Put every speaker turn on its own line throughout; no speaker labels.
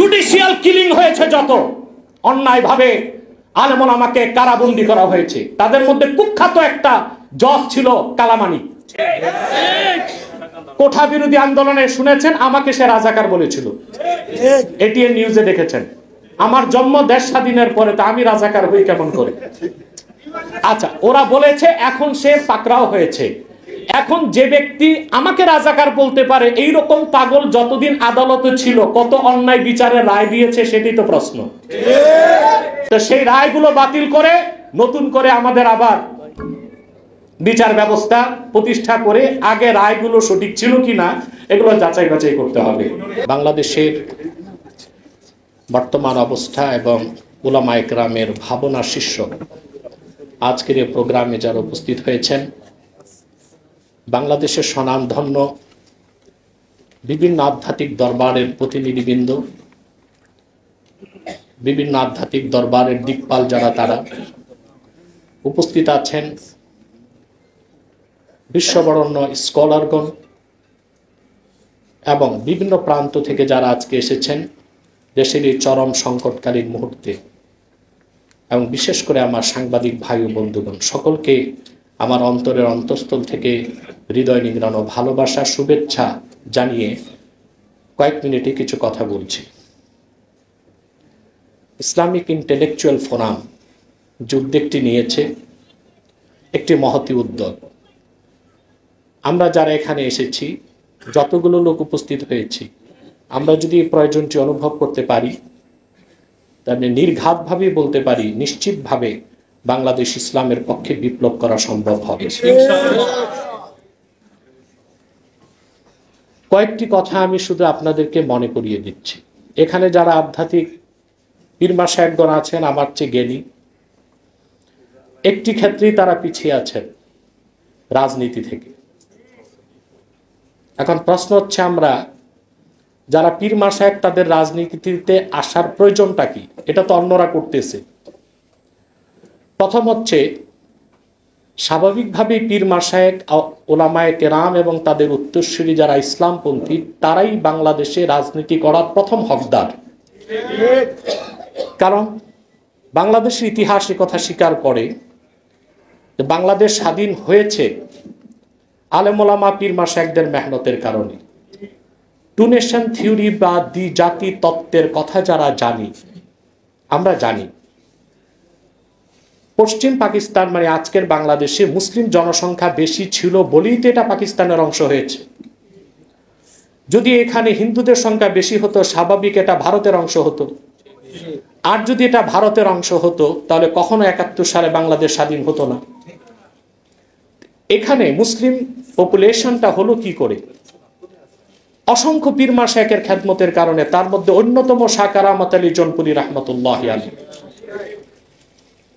Judicial killing হয়েছে, যত অন্যায়ভাবে আলেম ওলামাকে কারাবন্দী করা হয়েছে, তাদের মধ্যে কুখ্যাত একটা জজ ছিল কালামানি। কোঠা বিরোধী আন্দোলনে শুনেছেন আমাকে সে রাজাকার বলেছিল, এটিএন নিউজে দেখেছেন। আমার জন্ম দেশ স্বাধীনের পরে তা আমি রাজাকার হই কেমন করে? আচ্ছা, ওরা বলেছে এখন সে পাকড়াও হয়েছে। এখন যে ব্যক্তি আমাকে রাজাকার বলতে পারে, এই রকম পাগল যতদিন আদালতে ছিল কত অন্যায় বিচারের রায় দিয়েছে সেটাই তো প্রশ্ন। তো সেই রায়গুলো বাতিল করে নতুন করে আমাদের আবার বিচার ব্যবস্থা প্রতিষ্ঠা করে আগে রায়গুলো সঠিক ছিল কিনা এগুলো যাচাই বাছাই করতে হবে। বাংলাদেশের বর্তমান অবস্থা এবং উলামায়ে কেরামের ভাবনা শীর্ষক আজকের এই প্রোগ্রামে যারা উপস্থিত হয়েছেন, বাংলাদেশের স্বনামধন্য বিভিন্ন আধ্যাত্মিক দরবারের প্রতিনিধিবৃন্দ, বিভিন্ন আধ্যাত্মিক দরবারের দিকপাল যারা তারা উপস্থিত আছেন, বিশ্ববরণ্য স্কলারগণ এবং বিভিন্ন প্রান্ত থেকে যারা আজকে এসেছেন দেশের এই চরম সংকটকালীন মুহূর্তে, এবং বিশেষ করে আমার সাংবাদিক ভাই ও বন্ধুগণ, সকলকে আমার অন্তরের অন্তঃস্থল থেকে হৃদয় নিংড়ানো ভালোবাসা শুভেচ্ছা জানিয়ে কয়েক মিনিটে কিছু কথা বলছি। ইসলামিক ইন্টেলেকচুয়াল ফোরাম যে উদ্যোগটি নিয়েছে, একটি মহতী উদ্যোগ। আমরা যারা এখানে এসেছি, যতগুলো লোক উপস্থিত হয়েছি, আমরা যদি এই প্রয়োজনটি অনুভব করতে পারি, তাহলে নির্ঘাতভাবে বলতে পারি নিশ্চিতভাবে বাংলাদেশ ইসলামের পক্ষে বিপ্লব করা সম্ভব হবে। কয়েকটি কথা আমি শুধু আপনাদেরকে মনে করিয়ে দিচ্ছি। এখানে যারা আধ্যাত্মিক পীর মাশায়েখগণ আছেন আমার চেয়ে জ্ঞানী, একটি ক্ষেত্রেই তারা পিছিয়ে আছেন, রাজনীতি থেকে। এখন প্রশ্ন হচ্ছে, আমরা যারা পীর মাশায়েখ তাদের রাজনীতিতে আসার প্রয়োজনটা কি? এটা তো অন্যরা করতেছে। প্রথম হচ্ছে, স্বাভাবিকভাবে পীর মাশায়েখ ওলামায়ে কেরাম এবং তাদের উত্তরসূরি যারা ইসলামপন্থী, তারাই বাংলাদেশে রাজনীতি করার প্রথম হকদার। কারণ বাংলাদেশের ইতিহাস কথা স্বীকার করে যে বাংলাদেশ স্বাধীন হয়েছে আলেম ওলামা পীর মাশায়েখদের মেহনতের কারণে। টু নেশন থিওরি বা দ্বিজাতি তত্ত্বের কথা যারা জানি, আমরা জানি পশ্চিম পাকিস্তান মানে আজকের বাংলাদেশে মুসলিম জনসংখ্যা বেশি ছিল বলেই তো এটা পাকিস্তানের অংশ হয়েছে। যদি এখানে হিন্দুদের সংখ্যা বেশি হতো, স্বাভাবিক এটা ভারতের অংশ হতো। আর যদি এটা ভারতের অংশ হতো তাহলে কখনো ৭১ সালে বাংলাদেশ স্বাধীন হতো না। এখানে মুসলিম পপুলেশনটা হলো কি করে? অসংখ্য পীর মাশায়েখের খেদমতের কারণে। তার মধ্যে অন্যতম শাহ কারামত আলী জৌনপুরি রাহমাতুল্লাহি আলাইহি।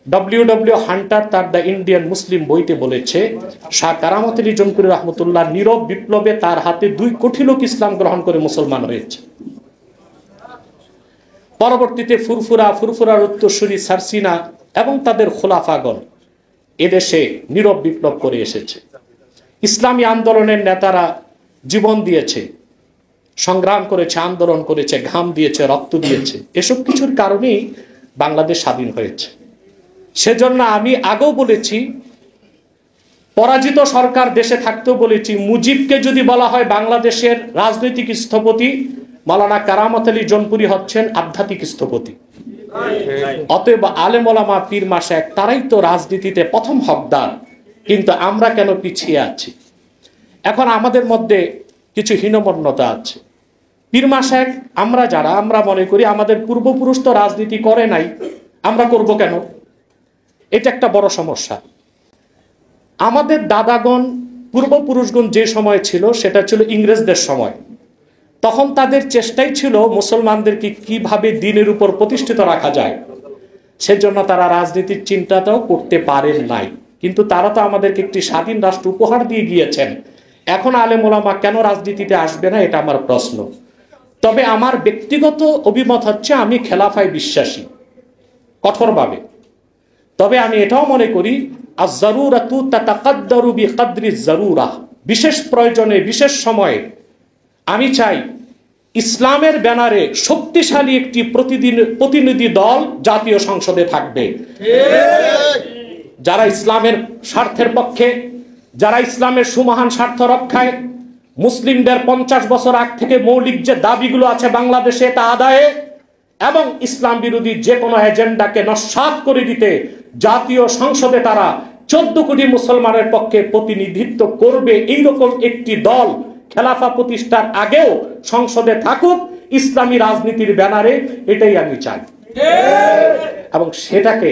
ডব্লিউ হান্টার তার দ্য ইন্ডিয়ান মুসলিম বইতে বলেছে, শাহ কারামত আলী জৌনপুরি রাহমাতুল্লাহ নীরব বিপ্লবে তার হাতে ২ কোটি লোক ইসলাম গ্রহণ করে মুসলমান হয়েছে। পরবর্তীতে ফুরফুরার উত্তরসূরি সারসিনা এবং তাদের খোলাফাগণ এদেশে নীরব বিপ্লব করে এসেছে। ইসলামী আন্দোলনের নেতারা জীবন দিয়েছে, সংগ্রাম করেছে, আন্দোলন করেছে, ঘাম দিয়েছে, রক্ত দিয়েছে। এসব কিছুর কারণেই বাংলাদেশ স্বাধীন হয়েছে। সেজন্য আমি আগেও বলেছি, পরাজিত সরকার দেশে থাকতেও বলেছি, মুজিবকে যদি বলা হয় বাংলাদেশের রাজনৈতিক স্থপতি, মাওলানা কারামত আলী জৌনপুরি হচ্ছেন আধ্যাত্মিক স্থপতি। অতএব আলেম ওলামা পীর মাশায়েখ তারাই তো রাজনীতিতে প্রথম হকদার। কিন্তু আমরা কেন পিছিয়ে আছি? এখন আমাদের মধ্যে কিছু হীনমন্যতা আছে। পীর মাশায়েখ আমরা মনে করি আমাদের পূর্বপুরুষ তো রাজনীতি করে নাই, আমরা করব কেন? এটা একটা বড় সমস্যা। আমাদের দাদাগণ পূর্বপুরুষগণ যে সময় ছিল সেটা ছিল ইংরেজদের সময়। তখন তাদের চেষ্টাই ছিল মুসলমানদেরকে কিভাবে দ্বীনের উপর প্রতিষ্ঠিত রাখা যায়। সেজন্য তারা রাজনীতির চিন্তাটাও করতে পারেন নাই। কিন্তু তারা তো আমাদেরকে একটি স্বাধীন রাষ্ট্র উপহার দিয়ে গিয়েছেন। এখন আলেম ওলামা কেন রাজনীতিতে আসবে না, এটা আমার প্রশ্ন। তবে আমার ব্যক্তিগত অভিমত হচ্ছে, আমি খেলাফায় বিশ্বাসী কঠোরভাবে। তবে আমি এটাও মনে করি, আয-যারুরাতু তাতাকাদ্দারু বিকদরি যারুরাহ, বিশেষ প্রয়োজনে বিশেষ সময়ে আমি চাই ইসলামের ব্যানারে শক্তিশালী একটি প্রতিনিধি দল জাতীয় সংসদে থাকবে, যারা ইসলামের স্বার্থের পক্ষে, যারা ইসলামের সুমহান স্বার্থ রক্ষায়, মুসলিমদের 50 বছর আগ থেকে মৌলিক যে দাবিগুলো আছে বাংলাদেশে তা আদায়ে এবং ইসলাম বিরোধী যে কোনো এজেন্ডাকে নস্যাৎ করে দিতে জাতীয় সংসদে তারা 14 কোটি মুসলমানের পক্ষে প্রতিনিধিত্ব করবে, এইরকম একটি দল খেলাফা প্রতিষ্ঠার আগেও সংসদে থাকুক ইসলামী রাজনীতির ব্যানারে, এটাই আমি চাই। এবং সেটাকে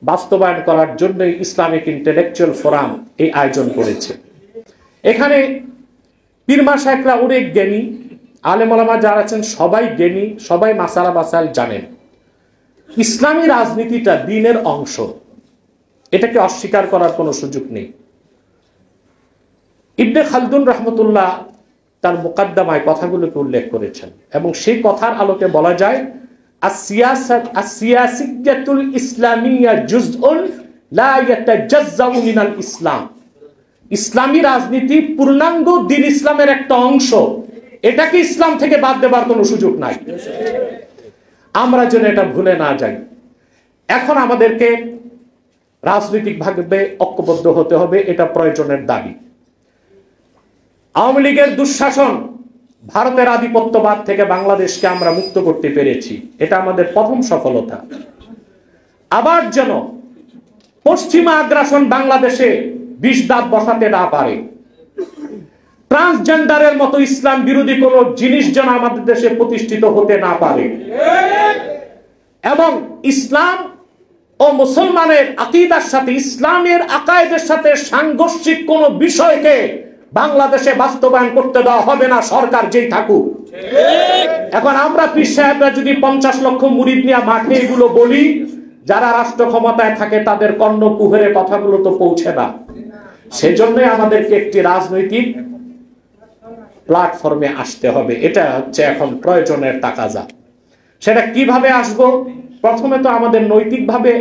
বাস্তবায়ন করার জন্য ইসলামিক ইন্টেলেকচুয়াল ফোরাম এই আয়োজন করেছে। এখানে পীর মাশায়েখরা অনেক জ্ঞানী, আলেম ওলামা যারা আছেন সবাই জ্ঞানী, সবাই মাসালা মাসাইল জানেন। ইসলামী রাজনীতিটা দ্বীনের অংশ, এটাকে অস্বীকার করার কোনো সুযোগ নেই। ইবনে খালদুন রহমতুল্লাহ তার মুকাদ্দামায় কথাগুলোকে উল্লেখ করেছেন এবং সেই কথার আলোকে বলা যায় আসিয়াসিয়াতুল ইসলামিয়া জুজউন লা ইয়াতাজাজ্জাউ মিনাল ইসলাম। ইসলামী রাজনীতি পূর্ণাঙ্গ দ্বীন ইসলামের একটা অংশ, এটাকে ইসলাম থেকে বাদ দেবার কোনো সুযোগ নাই। আমরা যেন এটা ভুলে না যাই। এখন আমাদেরকে রাজনৈতিকভাবে ঐক্যবদ্ধ হতে হবে, এটা প্রয়োজনের দাবি। আওয়ামী লীগের দুঃশাসন, ভারতের আধিপত্যবাদ থেকে বাংলাদেশকে আমরা মুক্ত করতে পেরেছি, এটা আমাদের প্রথম সফলতা। আবার যেন পশ্চিমা আগ্রাসন বাংলাদেশে বিষ দাঁত বসাতে না পারে, ট্রান্সজেন্ডারের মতো ইসলাম বিরোধী কোন জিনিস যেন আমাদের দেশে প্রতিষ্ঠিত হতে না পারে, এবং ইসলাম ও মুসলমানের আকীদার সাথে, ইসলামের আকায়েদের সাথে সাংঘর্ষিক কোন বিষয়কে বাংলাদেশে বাস্তবায়ন করতে দেওয়া হবে না, সরকার যেই থাকুক। এখন আমরা পীর সাহেবরা যদি 50 লক্ষ মুরিদ নিয়ে মাঠে এগুলো বলি, যারা রাষ্ট্র ক্ষমতায় থাকে তাদের কর্ণকুহরে কথাগুলো তো পৌঁছে না। সেজন্য আমাদেরকে একটি রাজনৈতিক প্ল্যাটফর্মে আসতে হবে, এটা হচ্ছে এখন প্রয়োজনের তাকাজা। সেটা কিভাবে আসব? প্রথমে তো আমাদের নৈতিকভাবে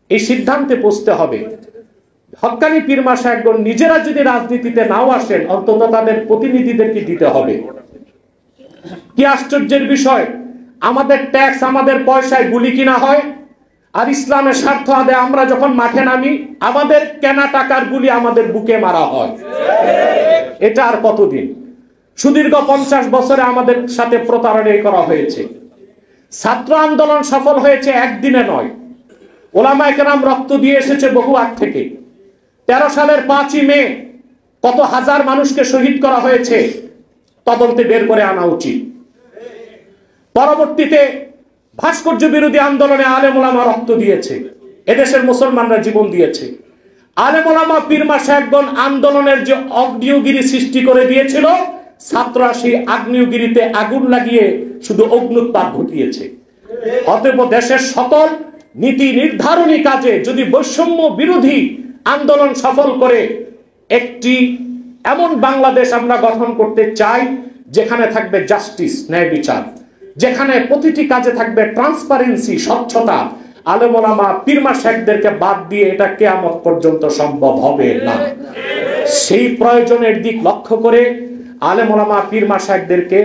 এই সিদ্ধান্তে পৌঁছতে হবে, হক্কানি পীর মাশায়েখগণ নিজেরা যদি রাজনীতিতে নাও আসেন, অন্তত তাদের প্রতিনিধিদেরকে দিতে হবে। কি আশ্চর্যের বিষয়, আমাদের ট্যাক্স, আমাদের পয়সায় গুলি কিনা হয়, আর ইসলামের স্বার্থ আদায়ে আমরা যখন মাঠে নামি আমাদের কেনা টাকার গুলি আমাদের বুকে মারা হয়। এটা আর কতদিন? সুদীর্ঘ 50 বছরে আমাদের সাথে প্রতারণা করা হয়েছে। ছাত্র আন্দোলন সফল হয়েছে একদিনে নয়, ওলামায়ে কেরাম রক্ত দিয়ে এসেছে বহু আগ থেকে। 13 সালের 5ই মে কত হাজার মানুষকে শহীদ করা হয়েছে, তদন্তে বের করে আনা উচিত। পরবর্তীতে ভাস্কর্য বিরোধী আন্দোলনে আলেম ওলামা রক্ত দিয়েছে, এদেশের মুসলমানরা জীবন দিয়েছে। আলেম ওলামা পীর মাশায়েখগণ আন্দোলনের যে অগ্নিয়গিরি সৃষ্টি করে দিয়েছিল, ছাত্ররা সেই আগ্নেয়গিরিতে আগুন লাগিয়ে শুধু অগ্নুৎপাত ঘটিয়েছে। অতএব দেশের সকল নীতি নির্ধারণী কাজে যদি বৈষম্য বিরোধী আন্দোলন সফল করে একটি এমন বাংলাদেশ আমরা গঠন করতে চাই, যেখানে থাকবে জাস্টিস, ন্যায় বিচার, যেখানে প্রতিটি কাজে থাকবে ট্রান্সপারেন্সি, স্বচ্ছতা, আলেম ওলামা পীর মাশায়েখদেরকে বাদ দিয়ে এটা কিয়ামত পর্যন্ত সম্ভব হবে না। সেই প্রয়োজনের দিক লক্ষ্য করে আলেম ওলামা পীর মাশায়েখদেরকে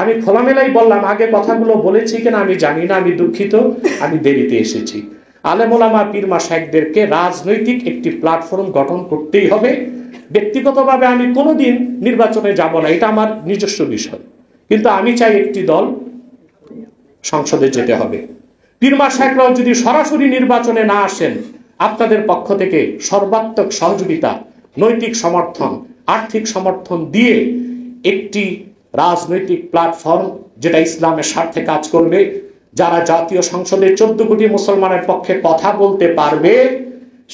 আমি খোলামেলাই বললাম, আগে কথাগুলো বলেছি কিনা আমি জানি না, আমি দুঃখিত, আমি দেরিতে এসেছি। আলেম ওলামা পীর মাশায়েখদেরকে রাজনৈতিক একটি প্ল্যাটফর্ম গঠন করতেই হবে। ব্যক্তিগতভাবে আমি কোনোদিন নির্বাচনে যাব না, এটা আমার নিজস্ব বিষয়, কিন্তু আমি চাই একটি দল সংসদে যেতে হবে। পীর মাশায়েখরাও যদি সরাসরি নির্বাচনে না আসেন, আপনাদের পক্ষ থেকে সর্বাত্মক সহযোগিতা, নৈতিক সমর্থন, আর্থিক সমর্থন দিয়ে একটি রাজনৈতিক প্ল্যাটফর্ম যেটা ইসলামের স্বার্থে কাজ করবে, যারা জাতীয় সংসদে 14 কোটি মুসলমানের পক্ষে কথা বলতে পারবে,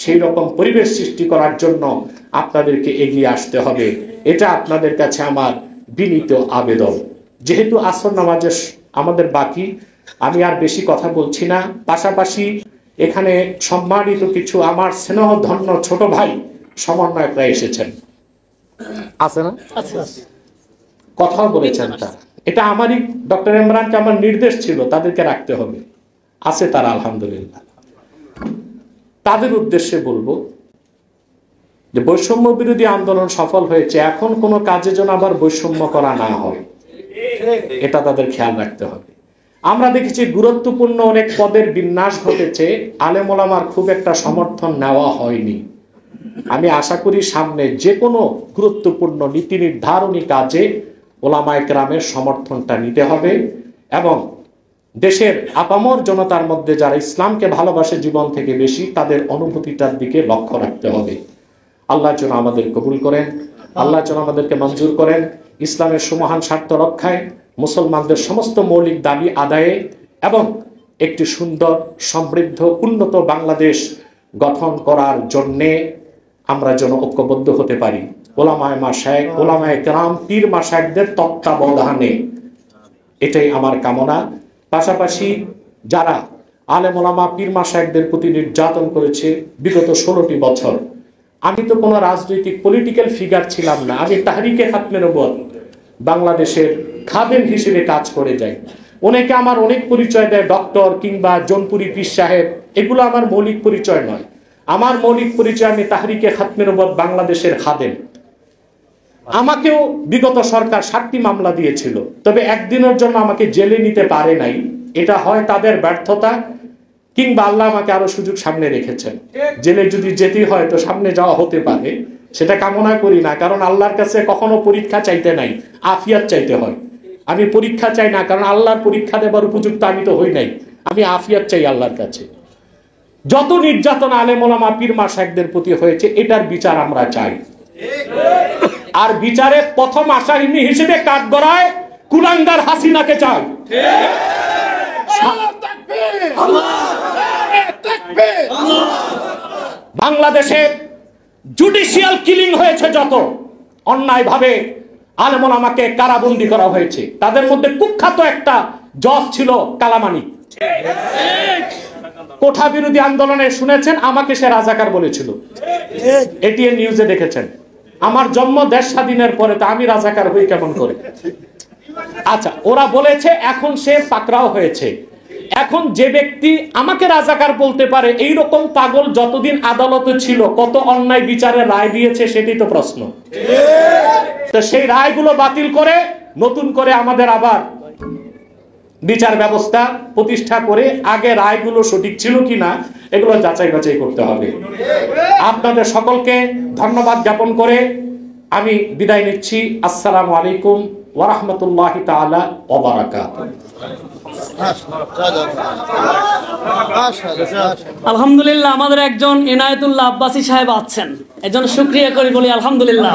সেই রকম পরিবেশ সৃষ্টি করার জন্য আপনাদেরকে এগিয়ে আসতে হবে। এটা আপনাদের কাছে আমার বিনীত আবেদন। যেহেতু আসর নামাজের আমাদের বাকি, আমি আর বেশি কথা বলছি না। পাশাপাশি এখানে সম্মানিত কিছু আমার স্নেহধন্য ছোট ভাই সমন্বয়করা এসেছেন, আছে না? কথাও বলেছেন তারা, এটা আমারই ডক্টর ইমরানকে আমার নির্দেশ ছিল তাদেরকে রাখতে হবে, আছে তারা আলহামদুলিল্লাহ। তাদের উদ্দেশ্যে বলবো যে বৈষম্য বিরোধী আন্দোলন সফল হয়েছে, এখন কোনো কাজে যেন আবার বৈষম্য করা না হয়। এটা তাদের খেয়াল রাখতে হবে। আমরা দেখেছি গুরুত্বপূর্ণ অনেক পদের বিন্যাস ঘটেছে, আলেম ওলামার খুব একটা সমর্থন নেওয়া হয়নি। আমি আশা করি সামনে যে কোনো গুরুত্বপূর্ণ নীতি নির্ধারণী কাজে ওলামায়ে কেরামের সমর্থনটা নিতে হবে এবং দেশের আপামর জনতার মধ্যে যারা ইসলামকে ভালোবাসে জীবন থেকে বেশি, তাদের অনুভূতিটার দিকে লক্ষ্য রাখতে হবে। আল্লাহ যেন আমাদের কবুল করেন, আল্লাহ যেন আমাদেরকে মঞ্জুর করেন ইসলামের সুমহান স্বার্থ রক্ষায়, মুসলমানদের সমস্ত মৌলিক দাবি আদায়ে এবং একটি সুন্দর সমৃদ্ধ উন্নত বাংলাদেশ গঠন করার জন্যে আমরা যেন ঐক্যবদ্ধ হতে পারি। ওলামায়ে মাশায়েখ, ওলামায়ে কেরাম, পীর মাশায়েখদের তত্ত্বাবধানে, এটাই আমার কামনা। পাশাপাশি যারা আলেম ওলামা পীর মাশায়েখদের প্রতি নির্যাতন করেছে বিগত 16টি বছর, আমি তো কোনো রাজনৈতিক পলিটিক্যাল ফিগার ছিলাম না, আমি তাহরিকে খাতমে নবুয়ত বাংলাদেশের খাদেম হিসেবে কাজ করে যাই। অনেকে আমার অনেক পরিচয় দেয়, ডক্টর কিংবা জোনপুরি পীর সাহেব, এগুলো আমার মৌলিক পরিচয় নয়। আমার মৌলিক পরিচয় আমি তাহরিকে খাতমে নবুয়ত বাংলাদেশের খাদেম। আমাকেও বিগত সরকার 7টি মামলা দিয়েছিল, তবে একদিনের জন্য আমাকে জেলে নিতে পারে নাই। এটা হয় তাদের ব্যর্থতা কিংবা আল্লাহ আমাকে আরো সুযোগ সামনে রেখেছেন। জেলে যদি যেতে হয় তো সামনে যাওয়া হতে পারে, সেটা কামনা করি না, কারণ আল্লাহর কাছে কখনো পরীক্ষা চাইতে নাই, আফিয়াত চাইতে হয়। আমি পরীক্ষা চাই না, কারণ আল্লাহর পরীক্ষা দেবার উপযুক্ত আমি তো হই নাই। আমি আফিয়াত চাই আল্লাহর কাছে। যত নির্যাতন আলেম ওলামা পীর মাশায়েখদের প্রতি হয়েছে, এটার বিচার আমরা চাই। আর বিচারে প্রথম আসামি হিসেবে কাঠগড়ায় কুলাঙ্গার হাসিনাকে চাই। বাংলাদেশে জুডিশিয়াল কিলিং হয়েছে, যত অন্যায় ভাবে আলেম ওলামাকে কারাবন্দী করা হয়েছে, তাদের মধ্যে কুখ্যাত একটা জজ ছিল কালামানি। কোঠা বিরোধী আন্দোলনে শুনেছেন আমাকে সে রাজাকার বলেছিল, এটিএন নিউজে দেখেছেন। আমার জন্ম দেশ স্বাধীনের পরে তো আমি রাজাকার হই কেমন করে? আচ্ছা, ওরা বলেছে এখন সে পাকড়াও হয়েছে। এখন যে ব্যক্তি আমাকে রাজাকার বলতে পারে, এই রকম পাগল যতদিন আদালতে ছিল কত অন্যায় বিচারের রায় দিয়েছে সেটাই তো প্রশ্ন। তো সেই রায়গুলো বাতিল করে নতুন করে আমাদের আবার বিচার ব্যবস্থা প্রতিষ্ঠা করে আগে রায়গুলো সঠিক ছিল কিনা এগুলো যাচাই বাছাই করতে হবে। আপনাদের সকলকে ধন্যবাদ জ্ঞাপন করে আমি বিদায় নিচ্ছি। আসসালামু আলাইকুম ওয়া রাহমাতুল্লাহি তাআলা ওয়া বারাকাতুহু।
আলহামদুলিল্লাহ, আমাদের একজন ইনায়েতুল্লাহ আব্বাসী সাহেব আছেন, এজন্য শুকরিয়া করি, বলি আলহামদুলিল্লাহ।